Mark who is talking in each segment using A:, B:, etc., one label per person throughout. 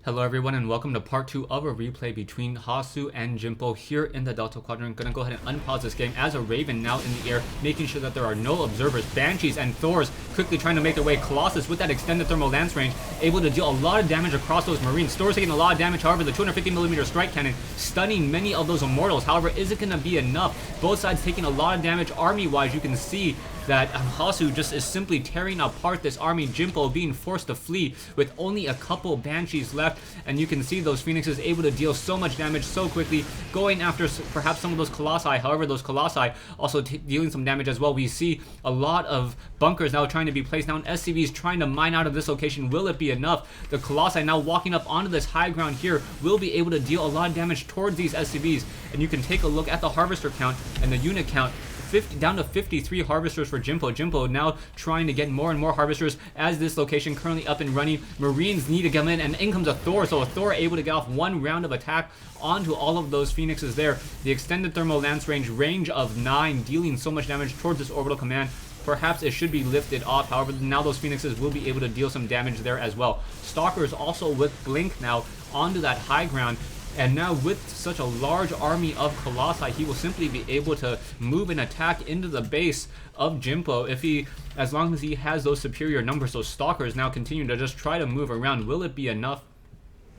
A: Hello everyone and welcome to part 2 of a replay between Hasu and Jimpo here in the Delta Quadrant. Gonna go ahead and unpause this game as a Raven now in the air, making sure that there are no observers. Banshees and Thors quickly trying to make their way. Colossus with that extended thermal lance range, able to deal a lot of damage across those Marines. Thors taking a lot of damage, however the 250mm strike cannon stunning many of those Immortals. However, is it gonna be enough? Both sides taking a lot of damage army-wise. You can see that Hasu just is simply tearing apart this army. Jimpo being forced to flee with only a couple Banshees left, and you can see those Phoenixes able to deal so much damage so quickly, going after perhaps some of those Colossi. However, those Colossi also dealing some damage as well. We see a lot of bunkers now trying to be placed down. SCVs trying to mine out of this location. Will it be enough? The Colossi now walking up onto this high ground here will be able to deal a lot of damage towards these SCVs, and you can take a look at the harvester count and the unit count. Down to 53 harvesters for Jimpo. Jimpo now trying to get more and more harvesters as this location currently up and running. Marines need to come in, and in comes a Thor. So a Thor able to get off one round of attack onto all of those Phoenixes there. The extended thermal lance range of 9, dealing so much damage towards this orbital command. Perhaps it should be lifted off. However, now those Phoenixes will be able to deal some damage there as well. Stalkers also with Blink now onto that high ground. And now with such a large army of Colossi, he will simply be able to move and attack into the base of Jimpo as long as he has those superior numbers. So Stalkers now continue to just try to move around. Will it be enough?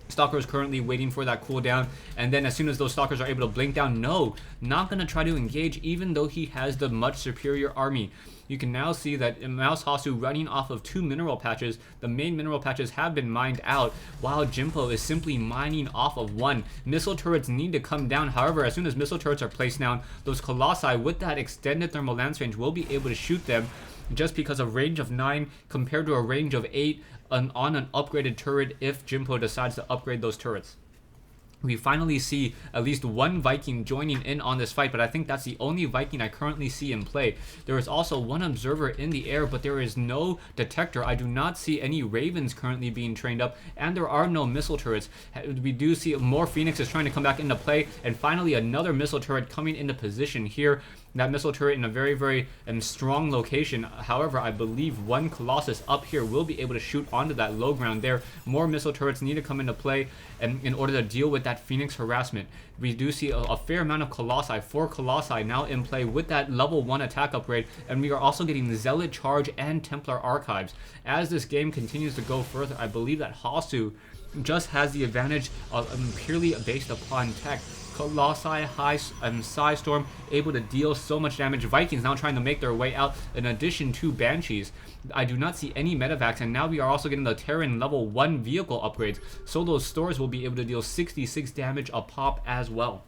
A: Stalker is currently waiting for that cooldown, and then as soon as those Stalkers are able to blink down, no, not going to try to engage even though he has the much superior army. You can now see that Mouz Hasu running off of 2 mineral patches. The main mineral patches have been mined out, while Jimpo is simply mining off of 1. Missile turrets need to come down. However, as soon as missile turrets are placed down, those Colossi with that extended thermal lance range will be able to shoot them, just because a range of 9 compared to a range of 8 on an upgraded turret if Jimpo decides to upgrade those turrets. We finally see at least one Viking joining in on this fight, but I think that's the only Viking I currently see in play. There is also one observer in the air, but there is no detector. I do not see any Ravens currently being trained up, and there are no missile turrets. We do see more Phoenixes trying to come back into play, and finally another missile turret coming into position here. That missile turret in a very, very strong location. However, I believe one Colossus up here will be able to shoot onto that low ground there. More missile turrets need to come into play in order to deal with that Phoenix harassment. We do see a fair amount of Colossi, 4 Colossi now in play with that level 1 attack upgrade, and we are also getting Zealot Charge and Templar Archives. As this game continues to go further, I believe that Hasu just has the advantage of purely based upon tech. Colossi, Psy Storm able to deal so much damage. Vikings now trying to make their way out in addition to Banshees. I do not see any medevacs, and now we are also getting the Terran level 1 vehicle upgrades, so those stores will be able to deal 66 damage a pop as well.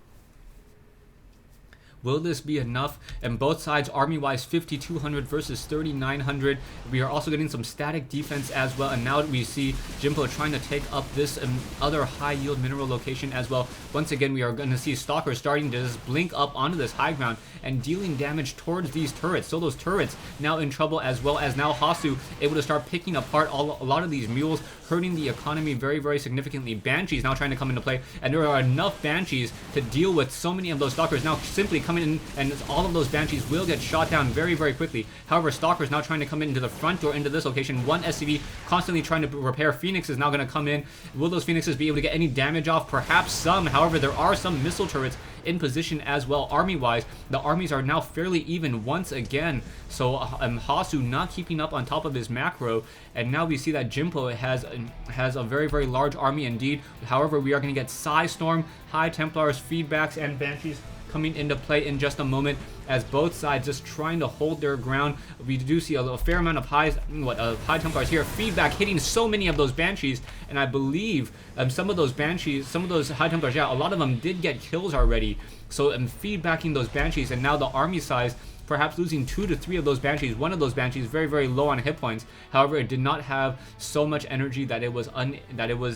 A: Will this be enough? And both sides, army-wise, 5,200 versus 3,900. We are also getting some static defense as well. And now we see Jimpo trying to take up this other high-yield mineral location as well. Once again, we are going to see Stalkers starting to just blink up onto this high ground and dealing damage towards these turrets. So those turrets now in trouble, as well as now Hasu able to start picking apart a lot of these mules, hurting the economy very, very significantly. Banshees now trying to come into play, and there are enough Banshees to deal with so many of those Stalkers now simply coming in, and all of those Banshees will get shot down very, very quickly. However, Stalkers now trying to come into the front door into this location. One SCV constantly trying to repair. Phoenix is now going to come in. Will those Phoenixes be able to get any damage off? Perhaps some. However, there are some missile turrets in position as well. Army-wise, the armies are now fairly even once again. So Hasu not keeping up on top of his macro, and now we see that Jimpo has a very, very large army indeed. However, we are going to get Psy Storm, High Templars, Feedbacks, and Banshees coming into play in just a moment, as both sides just trying to hold their ground. We do see a fair amount of High Templars here. Feedback hitting so many of those Banshees, and I believe some of those Banshees, some of those High Templars, yeah, a lot of them did get kills already. So feedbacking those Banshees, and now the army size perhaps losing 2 to 3 of those Banshees. One of those Banshees very, very low on hit points. However, it did not have so much energy that it was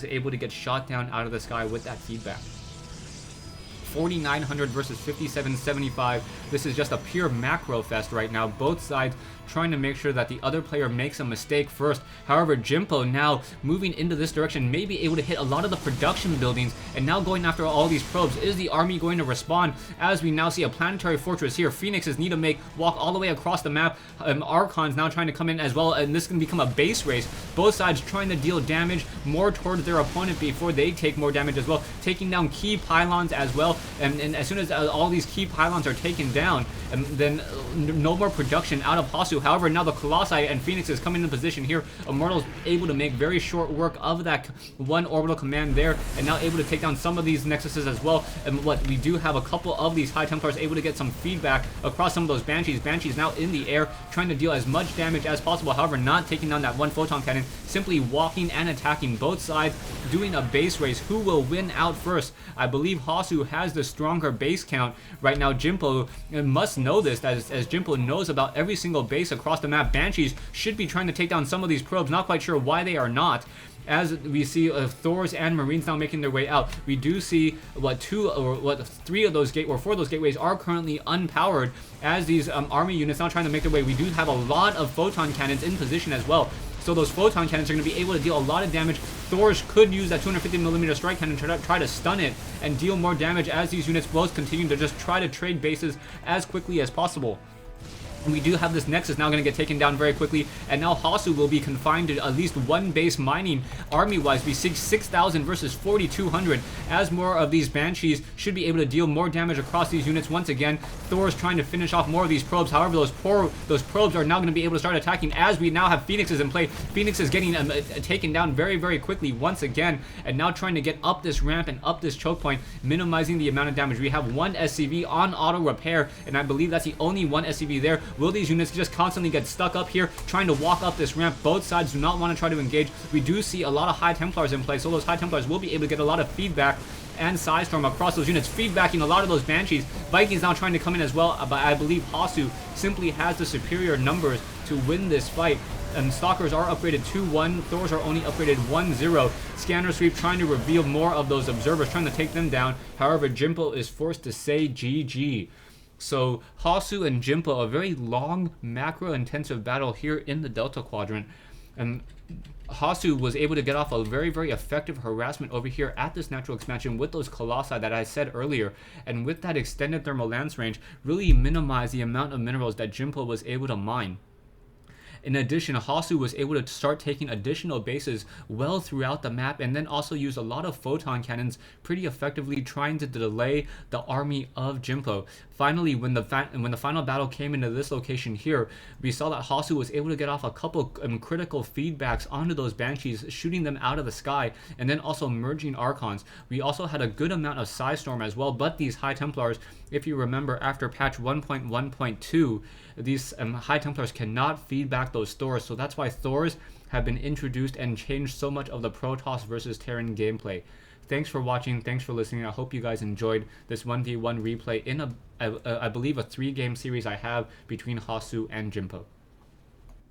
A: able to get shot down out of the sky with that feedback. 4,900 versus 5,775. This is just a pure macro fest right now. Both sides trying to make sure that the other player makes a mistake first. However, Jimpo now moving into this direction may be able to hit a lot of the production buildings, and now going after all these probes. Is the army going to respond? As we now see a planetary fortress here, Phoenixes need to walk all the way across the map. Archons now trying to come in as well, and this can become a base race. Both sides trying to deal damage more towards their opponent before they take more damage as well, taking down key pylons as well. And as soon as all these key pylons are taken down, then no more production out of Hasu. However, now the Colossi and Phoenixes come into position here. Immortal's able to make very short work of that one orbital command there, and now able to take down some of these Nexuses as well. And what we do have a couple of these High Templars able to get some feedback across some of those Banshees. Banshees now in the air, trying to deal as much damage as possible. However, not taking down that one photon cannon, simply walking and attacking both sides, doing a base race. Who will win out first? I believe Hasu has the stronger base count right now. Jimpo must know this, as Jimpo knows about every single base across the map. Banshees should be trying to take down some of these probes. Not quite sure why they are not. As we see Thors and Marines now making their way out, we do see three of those four of those gateways are currently unpowered, as these army units now trying to make their way. We do have a lot of photon cannons in position as well. So those photon cannons are going to be able to deal a lot of damage. Thors could use that 250mm strike cannon to try to stun it and deal more damage, as these units both continue to just try to trade bases as quickly as possible. And we do have this Nexus now going to get taken down very quickly, and now Hasu will be confined to at least one base mining. Army-wise, we see 6,000 versus 4,200, as more of these Banshees should be able to deal more damage across these units once again. Thor's trying to finish off more of these probes. However, those probes are now going to be able to start attacking, as we now have Phoenixes in play. Phoenix is getting taken down very, very quickly once again, and now trying to get up this ramp and up this choke point, minimizing the amount of damage. We have one SCV on auto repair, and I believe that's the only one SCV there. Will these units just constantly get stuck up here trying to walk up this ramp? Both sides do not want to try to engage. We do see a lot of High Templars in play, so those High Templars will be able to get a lot of feedback and Sidestorm across those units, feedbacking a lot of those Banshees. Vikings now trying to come in as well, but I believe Hasu simply has the superior numbers to win this fight. And Stalkers are upgraded 2-1, Thors are only upgraded 1-0. Scanner Sweep trying to reveal more of those observers, trying to take them down. However, Jimpo is forced to say GG. So Hasu and Jimpo, a very long macro-intensive battle here in the Delta Quadrant. And Hasu was able to get off a very, very effective harassment over here at this natural expansion with those Colossi that I said earlier. And with that extended thermal lance range, really minimize the amount of minerals that Jimpo was able to mine. In addition, Hasu was able to start taking additional bases well throughout the map, and then also use a lot of photon cannons pretty effectively, trying to delay the army of Jimpo. Finally, when the final battle came into this location here, we saw that Hasu was able to get off a couple critical feedbacks onto those Banshees, shooting them out of the sky, and then also merging Archons. We also had a good amount of Sidestorm as well, but these High Templars, if you remember, after patch 1.1.2, these High Templars cannot feedback those Thors, so that's why Thors have been introduced and changed so much of the Protoss versus Terran gameplay. Thanks for watching, thanks for listening. I hope you guys enjoyed this 1v1 replay in I believe a 3-game series I have between Hasu and Jimpo.